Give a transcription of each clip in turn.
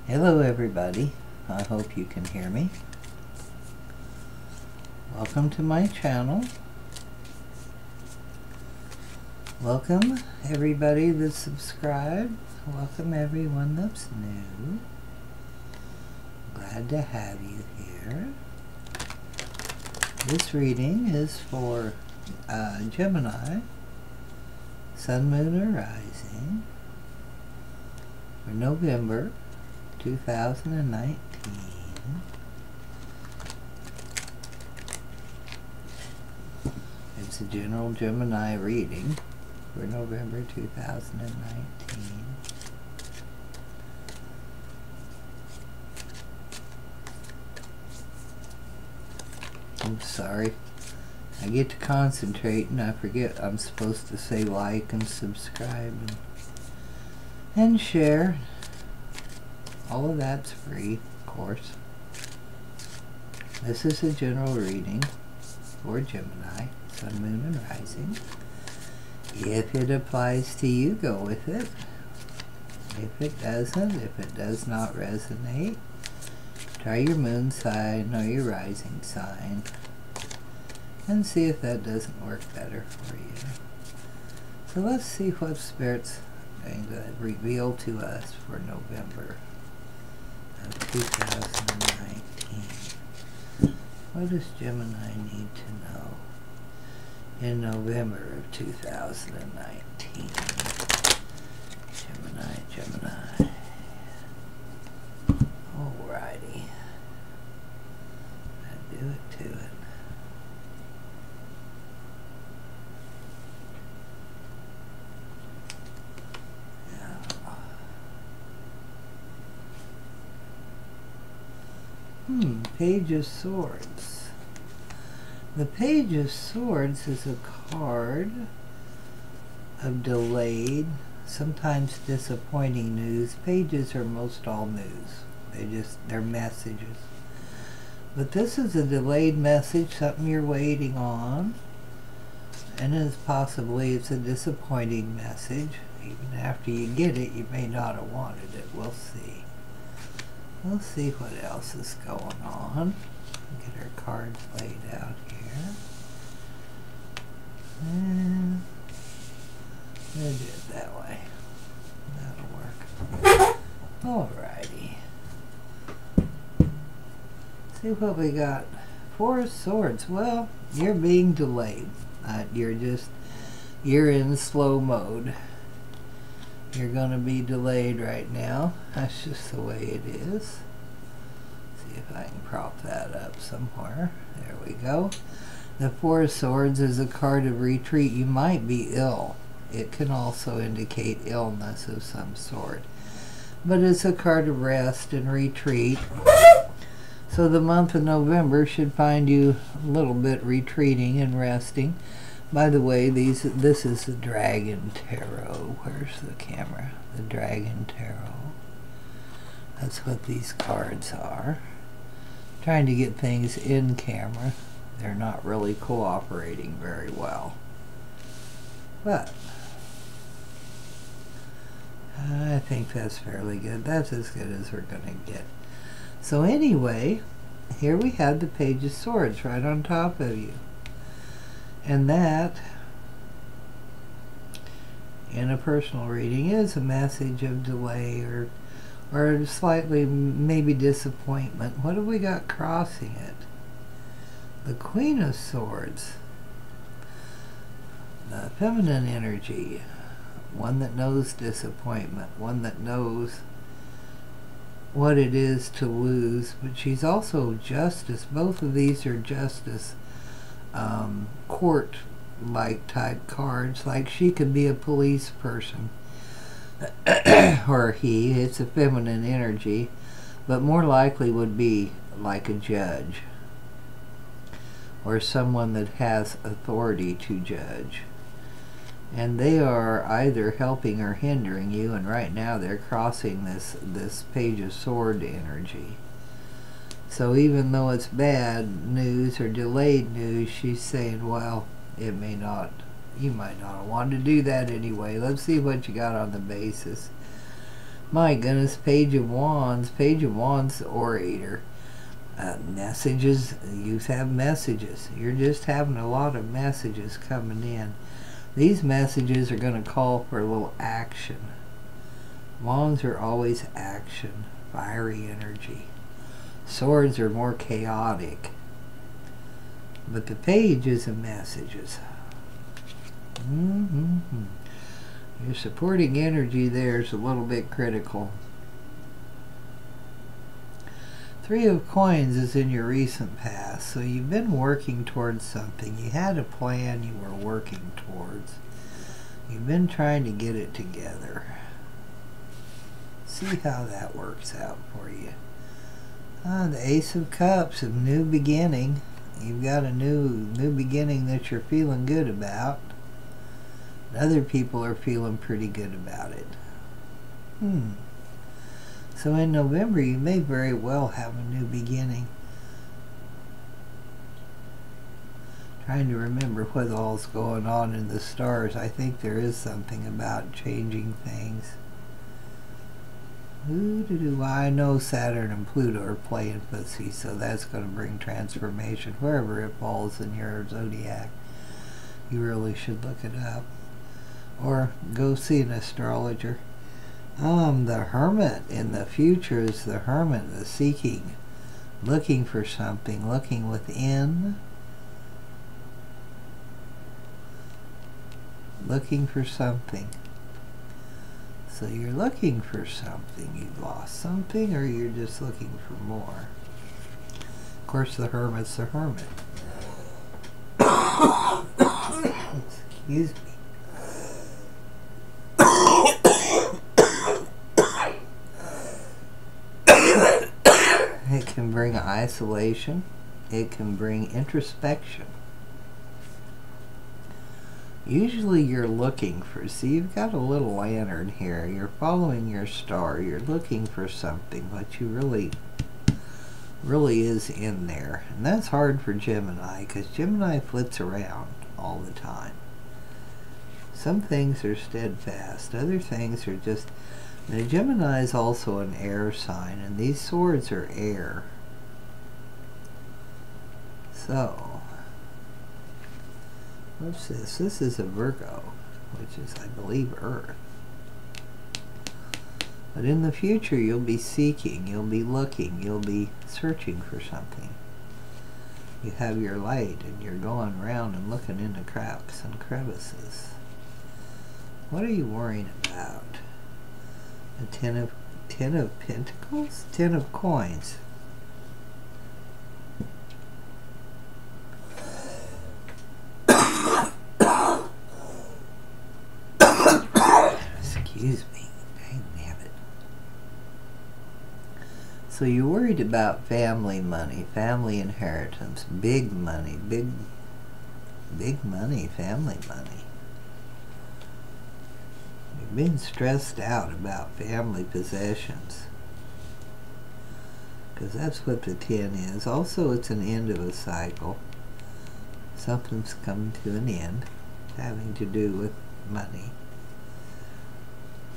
Hello everybody, I hope you can hear me. Welcome to my channel. Welcome everybody that's subscribed. Welcome everyone that's new. Glad to have you here. This reading is for Gemini, Sun, Moon, or Rising for November 2019. It's a general Gemini reading for November 2019. I'm sorry. I get to concentrate and I forget I'm supposed to say like and subscribe and share. All of that's free, of course. This is a general reading for Gemini, Sun, Moon, and Rising. If it applies to you, go with it. If it doesn't, if it does not resonate, try your moon sign or your rising sign and see if that doesn't work better for you. So let's see what Spirit's going to reveal to us for November of 2019. What does Gemini need to know in November of 2019? Gemini. Alrighty. I do it to it. Page of Swords. The Page of Swords is a card of delayed, sometimes disappointing news. Pages are most all news. They're messages. But this is a delayed message, something you're waiting on. And it's a disappointing message. Even after you get it, you may not have wanted it. We'll see. We'll see what else is going on. Get our cards laid out here. And we'll do it that way. That'll work. Alrighty. See what we got. Four of Swords. Well, you're being delayed. You're in slow mode. You're going to be delayed right now. That's just the way it is. See if I can prop that up somewhere. There we go. The Four of Swords is a card of retreat. You might be ill. It can also indicate illness of some sort. But it's a card of rest and retreat. So the month of November should find you a little bit retreating and resting. By the way, this is the Dragon Tarot. Where's the camera? The Dragon Tarot. That's what these cards are. Trying to get things in camera. They're not really cooperating very well. But I think that's fairly good. That's as good as we're going to get. So anyway, here we have the Page of Swords right on top of you. And that, in a personal reading, is a message of delay or slightly maybe disappointment. What have we got crossing it? The Queen of Swords. The feminine energy. One that knows disappointment. One that knows what it is to lose. But she's also justice. Both of these are justice. Court-like type cards. Like she could be a police person. Or he. It's a feminine energy. But more likely would be like a judge. Or someone that has authority to judge. And they are either helping or hindering you. And right now they're crossing this Page of Sword energy. So even though it's bad news or delayed news, she's saying, well, you might not have wanted to do that anyway. Let's see what you got on the basis. My goodness, Page of Wands. Page of Wands, orator. Messages. You have messages. You're just having a lot of messages coming in. These messages are going to call for a little action. Wands are always action. Fiery energy. Swords are more chaotic. But the page is of messages. Your supporting energy there is a little bit critical. Three of Coins is in your recent past, so you've been working towards something. You had a plan you were working towards. You've been trying to get it together. See how that works out for you. The Ace of Cups, a new beginning. You've got a new beginning that you're feeling good about. Other people are feeling pretty good about it. So in November, you may very well have a new beginning. Trying to remember what all's going on in the stars. I think there is something about changing things. I know Saturn and Pluto are playing footsie, so that's going to bring transformation. Wherever it falls in your zodiac, you really should look it up. Or go see an astrologer. The Hermit in the future is the Hermit, the seeking, looking for something, looking within, looking for something. So you're looking for something. You've lost something, or you're just looking for more. Of course, the Hermit's the Hermit. Excuse me. It can bring isolation. It can bring introspection. Usually you're looking for, see, you've got a little lantern here. You're following your star. You're looking for something, but you really is in there. And that's hard for Gemini, because Gemini flits around all the time. Some things are steadfast. Other things are just... Now, Gemini is also an air sign, and these swords are air. So, what's this? This is a Virgo, which is, I believe, Earth. But in the future, you'll be seeking, you'll be looking, you'll be searching for something. You have your light, and you're going around and looking into cracks and crevices. What are you worrying about? A ten of Pentacles? 10 of Coins. Excuse me. Dang nabbit. So you're worried about family money, family inheritance, big money, big money, family money. You've been stressed out about family possessions, because that's what the 10 is. Also, it's an end of a cycle. Something's coming to an end, having to do with money.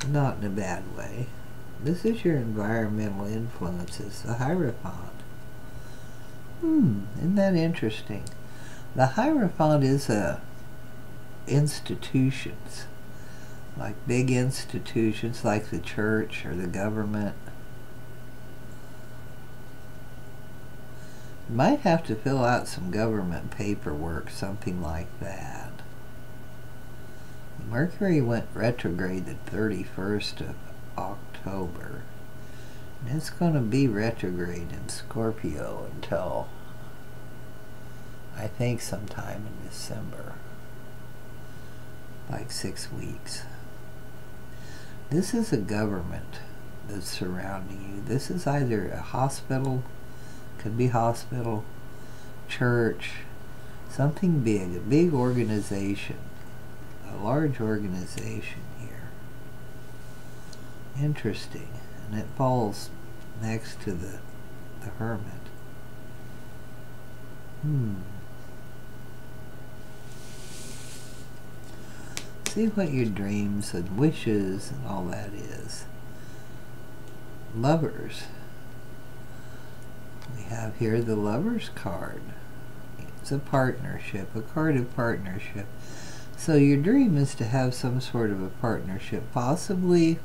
Not in a bad way. This is your environmental influences, the Hierophant. Isn't that interesting? The Hierophant is institutions. Like big institutions like the church or the government. You might have to fill out some government paperwork, something like that. Mercury went retrograde the 31st of October. And it's going to be retrograde in Scorpio until, I think, sometime in December. Like 6 weeks. This is a government that's surrounding you. This is either a hospital, could be hospital, church, something big, a big organization, a large organization here. Interesting. And it falls next to the Hermit. See what your dreams and wishes and all that is. Lovers. We have here the Lovers card. It's a partnership, a card of partnership. So your dream is to have some sort of a partnership, possibly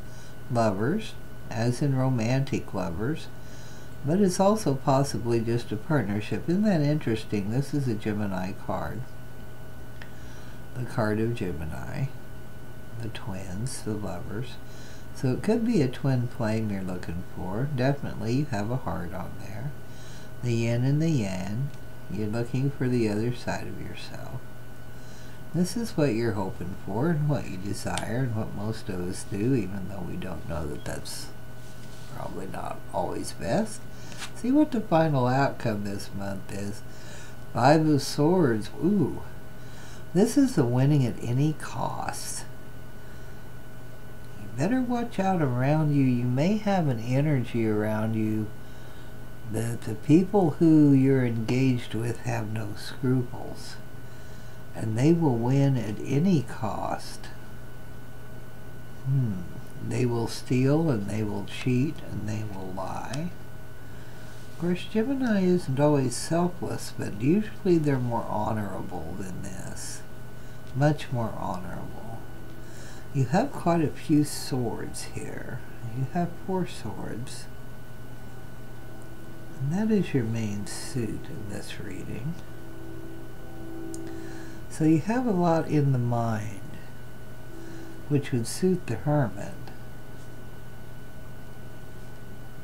lovers, as in romantic lovers, but it's also possibly just a partnership. Isn't that interesting? This is a Gemini card. The card of Gemini, the twins, the lovers. So it could be a twin flame you're looking for. Definitely you have a heart on there. The yin and the yang. You're looking for the other side of yourself. This is what you're hoping for and what you desire and what most of us do, even though we don't know that that's probably not always best. See what the final outcome this month is. 5 of Swords. Ooh. This is the winning at any cost. You better watch out around you. You may have an energy around you that the people who you're engaged with have no scruples. And they will win at any cost. They will steal and they will cheat and they will lie. Of course, Gemini isn't always selfless, but usually they're more honorable than this. Much more honorable. You have quite a few swords here. You have 4 swords. And that is your main suit in this reading. So you have a lot in the mind, which would suit the Hermit.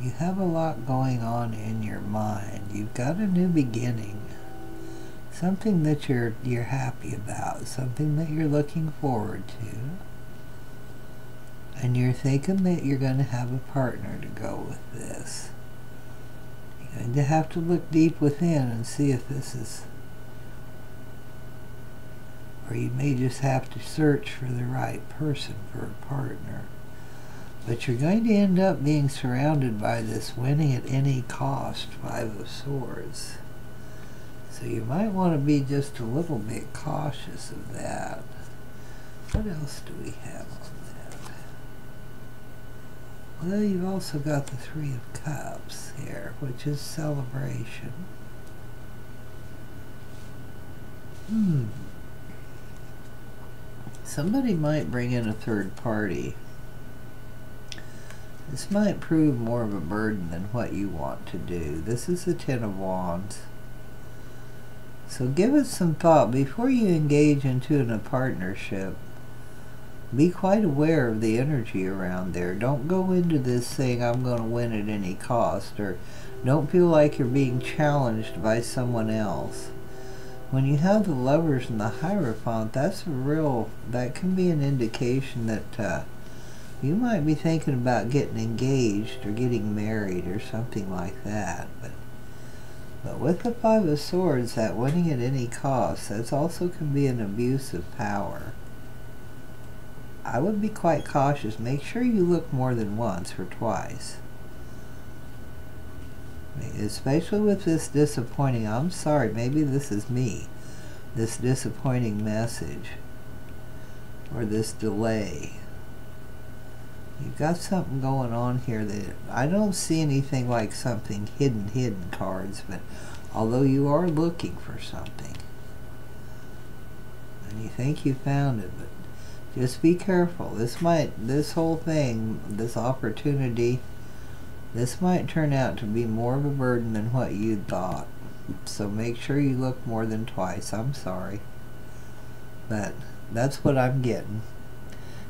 You have a lot going on in your mind. You've got a new beginning. Something that you're happy about. Something that you're looking forward to. And you're thinking that you're going to have a partner to go with this. You're going to have to look deep within and see if this is... Or you may just have to search for the right person for a partner. But you're going to end up being surrounded by this winning at any cost 5 of Swords. So you might want to be just a little bit cautious of that. What else do we have on that? Well, you've also got the 3 of Cups here, which is celebration. Somebody might bring in a third party. This might prove more of a burden than what you want to do. This is the 10 of Wands. So give it some thought. Before you engage into a partnership, be quite aware of the energy around there. Don't go into this saying, I'm going to win at any cost, or don't feel like you're being challenged by someone else. When you have the Lovers and the Hierophant, that can be an indication that you might be thinking about getting engaged or getting married or something like that. But with the 5 of Swords, that winning at any cost, that also can be an abuse of power. I would be quite cautious. Make sure you look more than once or twice. Especially with this disappointing, I'm sorry, maybe this is me, this disappointing message, or this delay. You've got something going on here that I don't see anything like something hidden cards, but although you are looking for something, and you think you found it, but just be careful. This whole thing, this opportunity, this might turn out to be more of a burden than what you thought. So make sure you look more than twice. I'm sorry. But that's what I'm getting.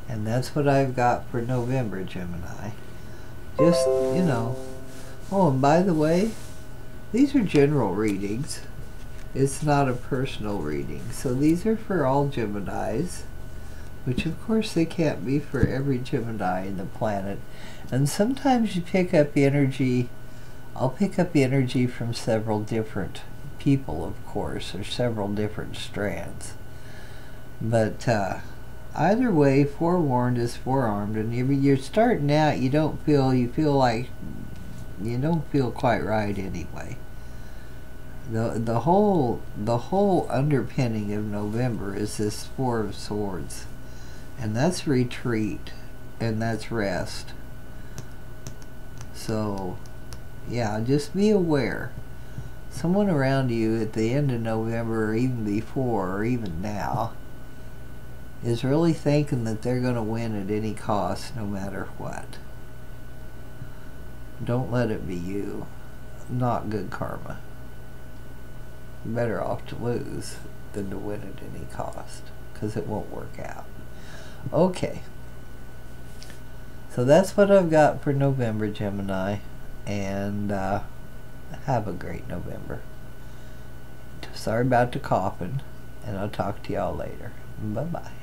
And that's what I've got for November, Gemini. Just, you know. Oh, and by the way, these are general readings. It's not a personal reading. So these are for all Geminis, which of course they can't be for every Gemini in the planet. And sometimes you pick up energy. I'll pick up energy from several different people, of course, or several different strands. But either way, forewarned is forearmed. And you're starting out, you feel like you don't feel quite right anyway. The whole underpinning of November is this 4 of Swords, and that's retreat, and that's rest. So, yeah, just be aware. Someone around you at the end of November, or even before, or even now, is really thinking that they're going to win at any cost, no matter what. Don't let it be you. Not good karma. You're better off to lose than to win at any cost, because it won't work out. Okay. So that's what I've got for November, Gemini. And have a great November. Sorry about the coughing, and I'll talk to y'all later. Bye-bye.